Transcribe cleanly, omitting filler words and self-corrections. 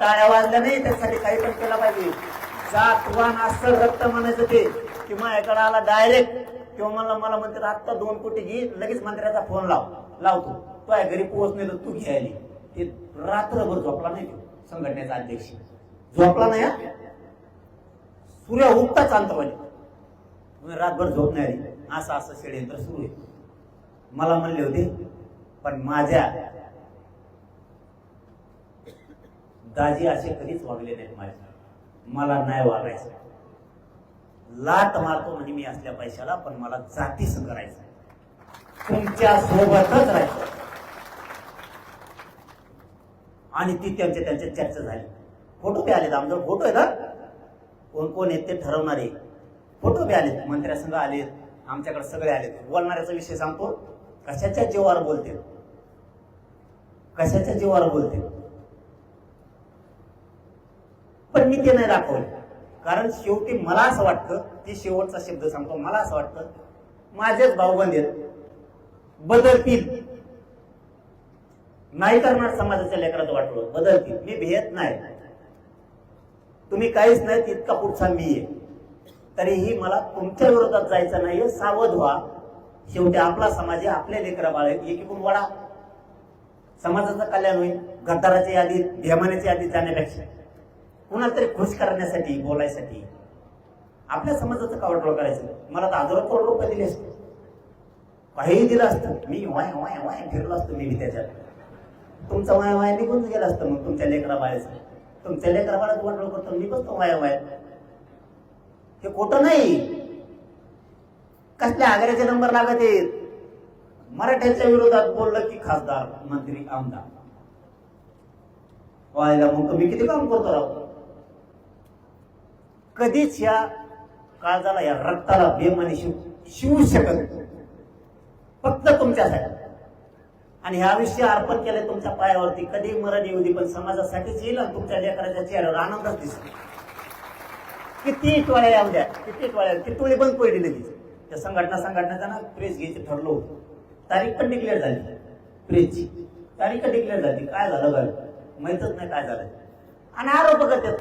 टाळ्या वाजल्या नाही त्यासाठी काही पण केलं पाहिजे. जातवान असं रक्त म्हणायचं ते की माझ्याकडे आला डायरेक्ट किंवा मला म्हणतात आत्ता 2 कोटी घे, लगेच मंत्र्याचा फोन लावतो तो आहे घरी पोहोचणे तर तू घ्यायली. ते रात्रभर झोपला नाही संघटनेचा अध्यक्ष, झोपला नाही. सूर्य उगता चालतो म्हणजे रातभर झोप नाही आली. असं षडयंत्र सुरू आहे. मला म्हणले होते पण माझ्या दाजी असे कधीच वागले नाहीत माझ्या, मला नाही वागायचं. लाट मारतो म्हणजे मी असल्या पैशाला, पण मला जातीस करायचं, तुमच्या सोबतच राहायचं. आणि ती त्यांच्या चर्चा झाली. फोटो बी आलेत आमच्याकडे, फोटो आहे ना, कोण आहेत ते ठरवणारे फोटो बी आलेत, मंत्र्यासंघ आलेत, आमच्याकडे सगळे आलेत. बोलणाऱ्याचा विषय सांगतो, कशाच्या जीवावर बोलते, कशाच्या जीवावर बोलते. पण मी ते नाही दाखवलं, कारण शेवटी मला असं वाटतं, ते शेवटचा शब्द सांगतो, मला असं वाटतं माझेच भाऊबंद आहेत, बदलतील, नाही करणार समाजाच्या लेकराचं वाटलं, बदलतील. मी भेट नाही, तुम्ही काहीच नाही, तितका पुढचा मी आहे. तरीही मला तुमच्या विरोधात जायचं नाहीये, सावध व्हा. शेवटी आपला समाज आहे, आपले लेकरा बाळ आहेत, एकीकडून वडा, समाजाचं कल्याण होईल. गद्दाराच्या यादीत, भेमाण्याच्या यादीत जाण्यापेक्षा कुणाला तरी खुश करण्यासाठी, बोलायसाठी आपल्या समाजाचं कावडोळ करायचं. मला तर हजारो करोड रुपये दिले असते, काहीही दिलं असतं, मी वाय वाय वाय फिरलो असतो मी त्याच्यात. तुमचं वाय वाय निघून गेलं असतं. मग तुमच्या लेकरा बाळाचं, तुमच्या लेकरा बाळाचं वाटोळ करतो मी, बसतो वाय वाय. हे खोटं नाही. कसल्या आग्र्याचे नंबर लागत आहेत. मराठ्याच्या विरोधात बोललं की खासदार, मंत्री, आमदार व्हायला. मग तुम्ही किती काम करतो राहतो. कधीच या काळजाला, या रक्ताला बेमानी शिवू शकत, फक्त तुमच्यासाठी. आणि ह्या विषय अर्पण केले तुमच्या पायावरती. कधी मरण येऊ दे, पण समाजासाठीच येईल. आणि तुमच्या लेकराच्या चेहऱ्यावर आनंदच दिसतो. किती टोळ्या येऊ द्या, किती टोळ्या, ती टोळी बंद पडली लगेच. त्या संघटनाचा ना प्रेस घ्यायचं ठरलं होतं, तारीख पण डिक्लेअर झाली, प्रेसची तारीख डिक्लेअर झाली. काय झालं माहितच नाही काय झालं. आणि आरोप करतात.